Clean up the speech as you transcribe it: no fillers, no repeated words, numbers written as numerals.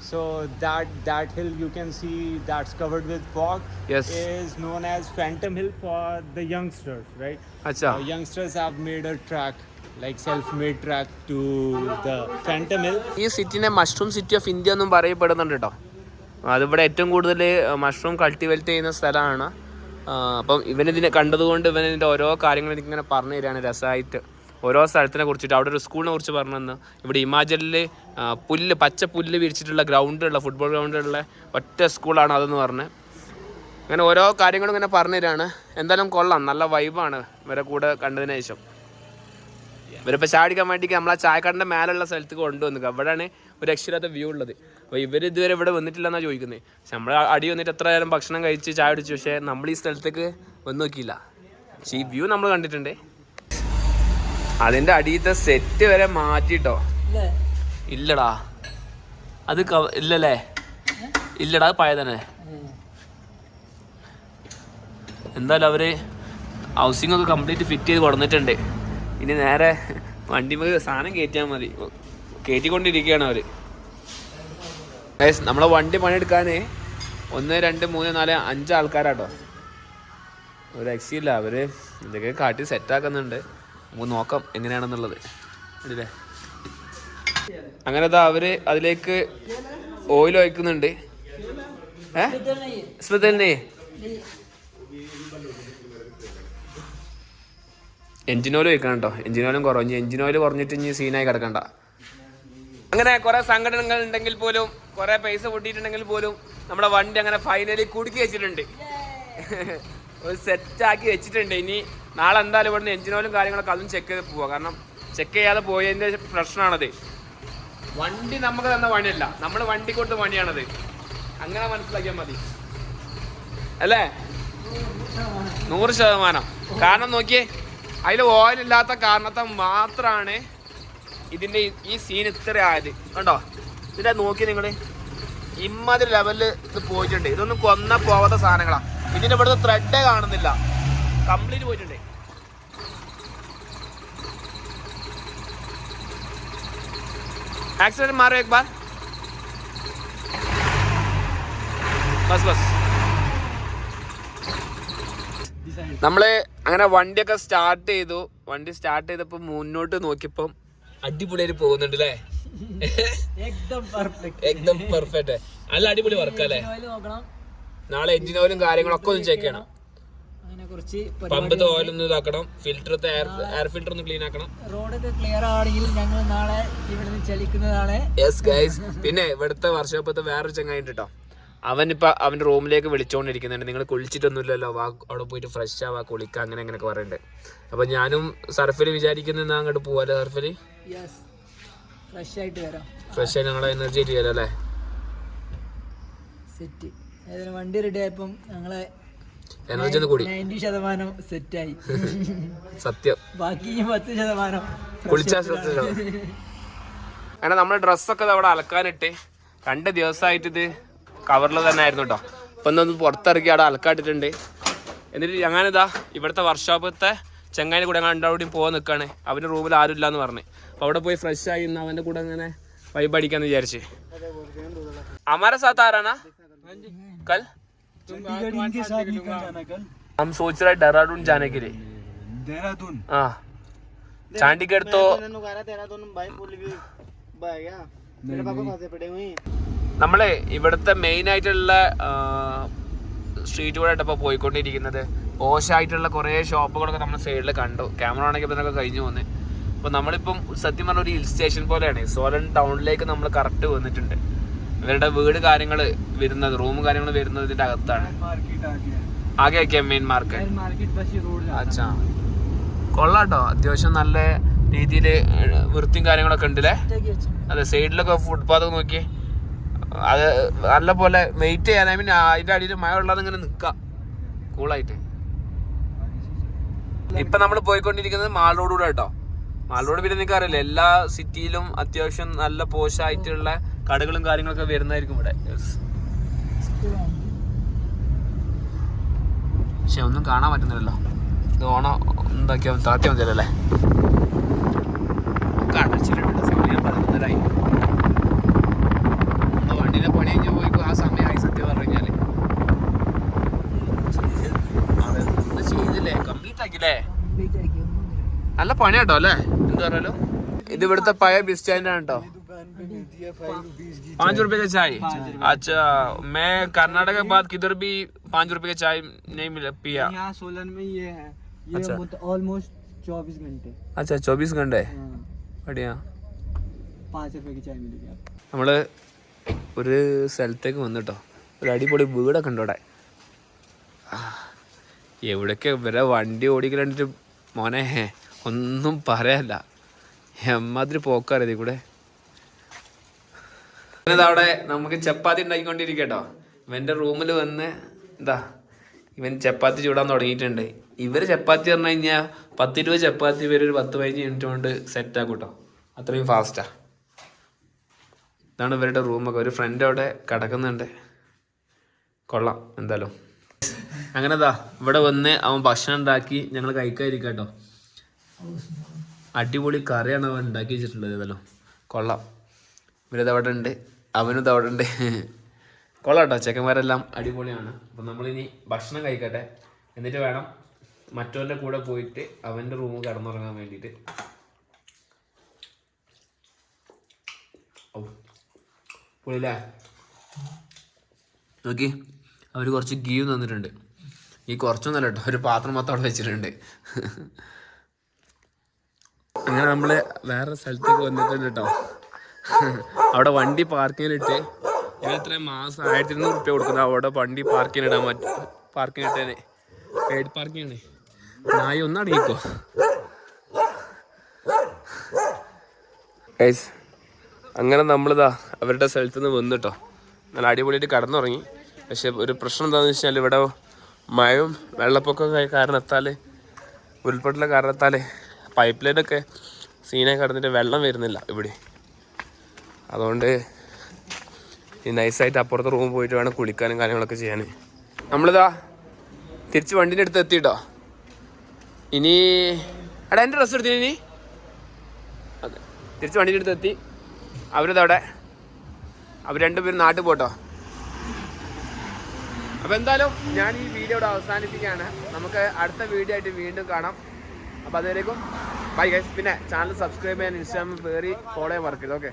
So that hill you can see that's covered with fog Yes. is known as Phantom Hill for the youngsters, right? Acha. Youngsters have made a track, like self-made track to the Phantom Hill. ഈ സിറ്റിനെ mushroom city of India എന്നും പറയപ്പെടുന്നുണ്ട് കേട്ടോ. അതിവിടെ ഏറ്റവും കൂടുതൽ mushroom cultivate ചെയ്യുന്ന സ്ഥലമാണ്. അപ്പം ഇവനിതിനെ കണ്ടതുകൊണ്ട് ഇവനിതിൻ്റെ ഓരോ കാര്യങ്ങളും എനിക്കിങ്ങനെ പറഞ്ഞു തരികയാണ് രസമായിട്ട്. ഓരോ സ്ഥലത്തിനെ കുറിച്ചിട്ട് അവിടെ ഒരു സ്കൂളിനെ കുറിച്ച് പറഞ്ഞു തന്നു. ഇവിടെ ഹിമാചലിൽ പച്ച പുല്ല് വിരിച്ചിട്ടുള്ള ഗ്രൗണ്ടുള്ള ഫുട്ബോൾ ഗ്രൗണ്ടുള്ള ഒറ്റ സ്കൂളാണ് അതെന്ന് പറഞ്ഞ് അങ്ങനെ ഓരോ കാര്യങ്ങളും ഇങ്ങനെ പറഞ്ഞു തരികയാണ്. എന്തായാലും കൊള്ളാം, നല്ല വൈബാണ് ഇവരെ കൂടെ കണ്ടതിന് ശേഷം. ഇവരിപ്പോൾ ചാടിക്കാൻ വേണ്ടിയിട്ട് നമ്മളാ ചായക്കാടിൻ്റെ മേലുള്ള സ്ഥലത്തേക്ക് കൊണ്ടുവന്നു. അവിടെയാണ് ഒരു രക്ഷയില്ലാത്ത വ്യൂ ഉള്ളത്. അപ്പോൾ ഇവർ ഇതുവരെ ഇവിടെ വന്നിട്ടില്ലെന്നാണ് ചോദിക്കുന്നത്. പക്ഷെ നമ്മൾ അടി വന്നിട്ട് എത്ര നേരം ഭക്ഷണം കഴിച്ച് ചായ അടിച്ചു, പക്ഷേ നമ്മൾ ഈ സ്ഥലത്തേക്ക് വന്ന് നോക്കിയില്ല. പക്ഷേ ഈ വ്യൂ നമ്മൾ കണ്ടിട്ടുണ്ട്. അതിൻ്റെ അടിയത്തെ സെറ്റ് വരെ മാറ്റിട്ടോ. ഇല്ലടാ അത് ഇല്ലല്ലേ, ഇല്ലടാ അത് പഴയ തന്നെ. എന്തായാലും അവർ ഹൗസിംഗ് ഒക്കെ കംപ്ലീറ്റ് ഫിറ്റ് ചെയ്ത് കൊടുത്തിട്ടുണ്ട്. ഇനി നേരെ വണ്ടി സാധനം കയറ്റിയാൽ മതി. കയറ്റിക്കൊണ്ടിരിക്കുകയാണ് അവർ. നമ്മളെ വണ്ടി പണിയെടുക്കാൻ 1 2 3 4 5 ആൾക്കാരാട്ടോ. ഒരു രക്ഷയില്ല, അവർ ഇതൊക്കെ കാട്ടി സെറ്റാക്കുന്നുണ്ട്. നമുക്ക് നോക്കാം എങ്ങനെയാണെന്നുള്ളത്. അല്ലേ അങ്ങനെ അവർ അതിലേക്ക് ഓയിൽ ഒഴിക്കുന്നുണ്ട്. സ്മിതലിനെ എൻജിൻ ഓയിൽ ഒഴിക്കണം കേട്ടോ. എൻജിൻ ഓയിലും കുറഞ്ഞ്, എൻജിൻ ഓയിൽ കുറഞ്ഞിട്ട് ഇനി സീനായി കിടക്കണ്ട. അങ്ങനെ കുറേ സംഘടനകൾ ഉണ്ടെങ്കിൽ പോലും, കുറേ പൈസ പൊട്ടിയിട്ടുണ്ടെങ്കിൽ പോലും നമ്മുടെ വണ്ടി അങ്ങനെ ഫൈനലി കുടുക്കി വെച്ചിട്ടുണ്ട്. ഒരു സെറ്റാക്കി വെച്ചിട്ടുണ്ട്. ഇനി നാളെ എന്തായാലും ഇവിടുന്ന് എൻജിൻ ഓയിലും കാര്യങ്ങളൊക്കെ അതും ചെക്ക് ചെയ്ത് പോവാം. കാരണം ചെക്ക് ചെയ്യാതെ പോയതിൻ്റെ പ്രശ്നമാണത്. വണ്ടി നമുക്ക് തന്ന പണിയല്ല, നമ്മൾ വണ്ടി കൊടുത്ത പണിയാണത്. അങ്ങനെ മനസ്സിലാക്കിയാൽ മതി അല്ലേ? 100%. കാരണം നോക്കിയേ, അതിൽ ഓയിലില്ലാത്ത കാരണത്താൽ മാത്രമാണ് ഇതിൻ്റെ ഈ സീൻ ഇത്ര ആയത്. കണ്ടോ, ഇതിൻ്റെ നോക്കി നിങ്ങൾ ഇമ്മാതിരി ലെവലിൽ ഇത് പോയിട്ടുണ്ട്. ഇതൊന്നും കൊന്ന പോകാത്ത സാധനങ്ങളാണ്. ഇതിൻ്റെ ഇവിടുത്തെ ത്രെഡേ കാണുന്നില്ല, കംപ്ലീറ്റ് പോയിട്ടുണ്ട്. ആക്സിഡന്റ് മാറോ एक बार ബസ്. നമ്മള് അങ്ങനെ വണ്ടിയൊക്കെ സ്റ്റാർട്ട് ചെയ്തു. വണ്ടി സ്റ്റാർട്ട് ചെയ്തപ്പോ മുന്നോട്ട് നോക്കിയപ്പം അടിപൊളിയായിട്ട് പോകുന്നുണ്ട് അല്ലേ? എക്ദം പെർഫെക്റ്റ്. നല്ല അടിപൊളി വർക്കല്ലേ? നാളെ എഞ്ചിൻ ഓയിലും കാര്യങ്ങളൊക്കെ ഒന്ന് ചെക്ക് ചെയ്യണം. പമ്പത്തെ ഓയിൽ ഒന്ന് ഇതാക്കണം. ഫിൽറ്ററത്തെ എയർ ഫിൽറ്റർ ഒന്ന് ക്ലീൻ ആക്കണം. റോഡൊക്കെ ക്ലിയർ ആണെങ്കിൽ ഞങ്ങൾ നാളെ ഇവിടുന്ന് ചലിക്കുന്നതാണ്. Yes guys. പിന്നെ ഇവിടുത്തെ വർക്ക്ഷോപ്പത്തെ വേറൊരു ചങ്ങായി ഉണ്ട് കേട്ടോ. അവനിപ്പോൾ അവൻ്റെ റൂമിലേക്ക് വിളിച്ചുകൊണ്ടിരിക്കുന്നുണ്ട്. നിങ്ങൾ കുളിച്ചിട്ടൊന്നുമില്ലല്ലോ, വാ അവിടെ പോയിട്ട് ഫ്രഷ് ആവാ, കുളിക്കുക, അങ്ങനെ അങ്ങനെയൊക്കെ പറയുന്നുണ്ട്. അപ്പോൾ ഞാനും സർഫിൽ വിചാരിക്കുന്നത് അങ്ങോട്ട് പോവാല്ലേ? സർഫിൽ ഫ്രഷ് ആയിട്ട് വരാം. ഫ്രഷ് ആയിട്ട് ഞങ്ങളെ എനർജി ആയിട്ട് വരാം അല്ലേ? സെറ്റ്. വണ്ടി റെഡി ആയപ്പം ഞങ്ങളെ എനർജി ഒന്ന് കൂടി 90% സെറ്റായി. സത്യം. ബാക്കി 10% കുളിച്ചാൽ അങ്ങനെ നമ്മുടെ ഡ്രസ്സൊക്കെ അവിടെ അലക്കാനിട്ട് 2 ദിവസമായിട്ട് ഇത് കവറിൽ തന്നെ ആയിരുന്നു കേട്ടോ. അപ്പം ഒന്ന് പുറത്തിറക്കി അവിടെ അലക്കാട്ടിട്ടുണ്ട്. എന്നിട്ട് ഞാനിതാ ഇവിടുത്തെ വർക്ക്ഷോപ്പത്തെ ചെങ്ങായിൻ്റെ കൂടെ രണ്ടാമൂടിയും പോകാൻ നിൽക്കുകയാണ്. അവൻ്റെ റൂമിൽ ആരും ഇല്ല എന്ന് പറഞ്ഞ്. അപ്പോൾ അവിടെ പോയി ഫ്രഷ് ആയി ഇന്ന് അവൻ്റെ കൂടെ അങ്ങനെ വൈബ് അടിക്കാന്ന് വിചാരിച്ച്. हमारे साथ आ रहा ना कल? हम सोच रहे हैं देहरादून जाने के लिए. देहरादून? हाँ, चंडीगढ़ तो നമ്മളെ ഇവിടുത്തെ മെയിൻ ആയിട്ടുള്ള സ്ട്രീറ്റ് കൂടെ ആയിട്ടപ്പോൾ പോയിക്കൊണ്ടിരിക്കുന്നത്. മോശമായിട്ടുള്ള കുറേ ഷോപ്പുകളൊക്കെ നമ്മൾ സൈഡിൽ കണ്ടു. ക്യാമറ ആണെങ്കിൽ ഇതിനൊക്കെ കഴിഞ്ഞു പോകുന്നത്. അപ്പോൾ നമ്മളിപ്പം സത്യം പറഞ്ഞ ഒരു ഹിൽ സ്റ്റേഷൻ പോലെയാണ്. സോലൻ ടൗണിലേക്ക് നമ്മൾ കറക്റ്റ് വന്നിട്ടുണ്ട്. ഇവരുടെ വീട് കാര്യങ്ങൾ വരുന്നത്, റൂം കാര്യങ്ങൾ വരുന്നത് ഇതിൻ്റെ അകത്താണ്. ആകെ ഒക്കെ മെയിൻ മാർക്കറ്റ്. അച്ഛാ കൊള്ളാട്ടോ, അത്യാവശ്യം നല്ല രീതിയിൽ വൃത്തിയും കാര്യങ്ങളൊക്കെ ഉണ്ടല്ലേ? അതെ, സൈഡിലൊക്കെ ഫുട്പാത്ത് നോക്കി അത് നല്ല പോലെ വെയിറ്റ് ചെയ്യാൻ. ഐ മീൻ അതിൻ്റെ അടിയിൽ മഴ ഉള്ളത് ഇങ്ങനെ നിൽക്കാം കൂളായിട്ട്. ഇപ്പം നമ്മൾ പോയിക്കൊണ്ടിരിക്കുന്നത് മാൾ റോഡിലൂടെ കേട്ടോ. മാൾ റോഡ് പിന്നെ നിങ്ങൾക്ക് അറിയില്ല, എല്ലാ സിറ്റിയിലും അത്യാവശ്യം നല്ല പോഷായിട്ടുള്ള കടകളും കാര്യങ്ങളൊക്കെ വരുന്നതായിരിക്കും ഇവിടെ. പക്ഷെ ഒന്നും കാണാൻ പറ്റുന്നില്ലല്ലോ. ഇത് ഓണം എന്താക്കിയാൽ താത്തിയാൽ മതിയല്ലേ? ഒക്കെ അടച്ചിട്ടുണ്ട്. സമയം 11:00. നമ്മുടെ വണ്ടി വണ്ടിയുടെ പണി കഴിഞ്ഞ് പോയിക്കോ ആ സമയമായി സത്യം പറഞ്ഞു കഴിഞ്ഞാല്. അതെ ഒന്നും ചെയ്തില്ലേ, കംപ്ലീറ്റ് ആക്കില്ലേ? നല്ല പണിയാട്ടോ അല്ലേ? എന്ത് പറയാലോ, ഇത് ഇവിടുത്തെ പഴയ ബസ് സ്റ്റാൻഡ് ആണ് കേട്ടോ. 5 रुपए का चाय. अच्छा, मैं कर्नाटक के बाद किधर भी 5 रुपए का चाय नहीं मिला पिया. यहाँ सोलन में ये है, अच्छा. ऑलमोस्ट 24 घंटे. अच्छा 24 घंटे. बढ़िया. 5 रुपए की चाय मिलेगी आपको. നമ്മള് ഒരു സ്ഥലത്തേക്ക് വന്നിട്ടോ, ഒരു അടിപൊളി വീടൊക്കെ ഉണ്ട് അവിടെ. എവിടേക്ക് ഇവരെ വണ്ടി ഓടിക്കലിട്ട് മോനെ ഒന്നും പറയാല്ല, എമ്മാതിരി പോക്കറിയത് കൂടെ. അവിടെ നമുക്ക് ചപ്പാത്തി ഉണ്ടാക്കിക്കൊണ്ടിരിക്കട്ടോ. ഇവൻ്റെ റൂമിൽ വന്ന് എന്താ ഇവൻ ചപ്പാത്തി ചൂടാൻ തുടങ്ങിയിട്ടുണ്ട്. ഇവർ ചപ്പാത്തി പറഞ്ഞു കഴിഞ്ഞാൽ 10-20 ചപ്പാത്തി ഇവർ ഒരു 10-15 മിനിറ്റ് കൊണ്ട് സെറ്റാക്കും കേട്ടോ, അത്രയും ഫാസ്റ്റാ. ഇതാണ് ഇവരുടെ റൂമൊക്കെ. ഒരു ഫ്രണ്ട് അവിടെ കിടക്കുന്നുണ്ട്, കൊള്ളാം എന്തായാലും. അങ്ങനെതാ ഇവിടെ വന്ന് അവൻ ഭക്ഷണം ഉണ്ടാക്കി ഞങ്ങൾ കഴിക്കാതിരിക്കാം കേട്ടോ. അടിപൊളി കറിയാണ് അവൻ ഉണ്ടാക്കി വെച്ചിട്ടുള്ളത്, ഏതായാലും കൊള്ളാം. ഇവരിത് അവിടെ ഉണ്ട്, അവനും ഇത് അവിടെ ഉണ്ട്. കൊള്ളാം കേട്ടോ, ചെക്കന്മാരെല്ലാം അടിപൊളിയാണ്. അപ്പം നമ്മളിനി ഭക്ഷണം കഴിക്കട്ടെ, എന്നിട്ട് വേണം മറ്റവൻ്റെ കൂടെ പോയിട്ട് അവൻ്റെ റൂമിൽ കിടന്നുറങ്ങാൻ വേണ്ടിയിട്ട്. പൊളിയില്ലേ? നോക്കി, അവർ കുറച്ച് ഗീ തന്നിട്ടുണ്ട്. ഈ കുറച്ചൊന്നല്ല കേട്ടോ, ഒരു പാത്രം മൊത്തം അവിടെ വെച്ചിട്ടുണ്ട്. അങ്ങനെ നമ്മൾ വേറെ സ്ഥലത്തേക്ക് വന്നിട്ടുണ്ട് കേട്ടോ. അവിടെ വണ്ടി പാർക്കിങ്ങിലിട്ട് ഞാൻ ഇത്രയും മാസം 1200 റുപ്യ കൊടുക്കുന്നത് അവിടെ വണ്ടി പാർക്കിങ്ങിടാൻ പറ്റും. പാർക്കിങ്ങിട്ടേനെ പെയ്ഡ് പാർക്കിങ്ങാണ്. നായി ഒന്ന് അടങ്ങിക്കോ ഗൈസ്. അങ്ങനെ നമ്മളിതാ അവരുടെ സ്ഥലത്ത് നിന്ന് വന്നു കേട്ടോ. നല്ല അടിപൊളിയായിട്ട് കടന്നുറങ്ങി. പക്ഷെ ഒരു പ്രശ്നം എന്താണെന്ന് വെച്ചാൽ ഇവിടെ മഴയും വെള്ളപ്പൊക്കമൊക്കെ കാരണത്താൽ, ഉരുൾപൊട്ടലെ കാരണത്താൽ പൈപ്പ് ലൈനൊക്കെ സീനായി കടന്നിട്ട് വെള്ളം വരുന്നില്ല ഇവിടെ. അതുകൊണ്ട് ഈ നൈസായിട്ട് അപ്പുറത്തെ റൂമിൽ പോയിട്ട് വേണം കുളിക്കാനും കാര്യങ്ങളൊക്കെ ചെയ്യാൻ. നമ്മളിതാ തിരിച്ച് വണ്ടീൻ്റെ അടുത്ത് എത്തിയിട്ടോ. ഇനി എടാ എൻ്റെ ഡ്രസ്സ് എടുത്തിന്. ഇനി ഓക്കെ, തിരിച്ച് വണ്ടീൻ്റെ അടുത്ത് എത്തി. അവരിതവിടെ അവർ രണ്ടുപേരും നാട്ടിൽ പോട്ടോ. അപ്പോൾ എന്തായാലും ഞാൻ ഈ വീഡിയോ ഇവിടെ അവസാനിപ്പിക്കുകയാണ്. നമുക്ക് അടുത്ത വീഡിയോ ആയിട്ട് വീണ്ടും കാണാം. അപ്പോൾ അതുവരേക്കും ബൈ ഗൈസ്. പിന്നെ ചാനൽ സബ്സ്ക്രൈബ് ചെയ്യാൻ, ഇൻസ്റ്റാഗ്രാമിൽ കയറി ഫോളോ ചെയ്യാൻ മറക്കരുത്. ഓക്കെ.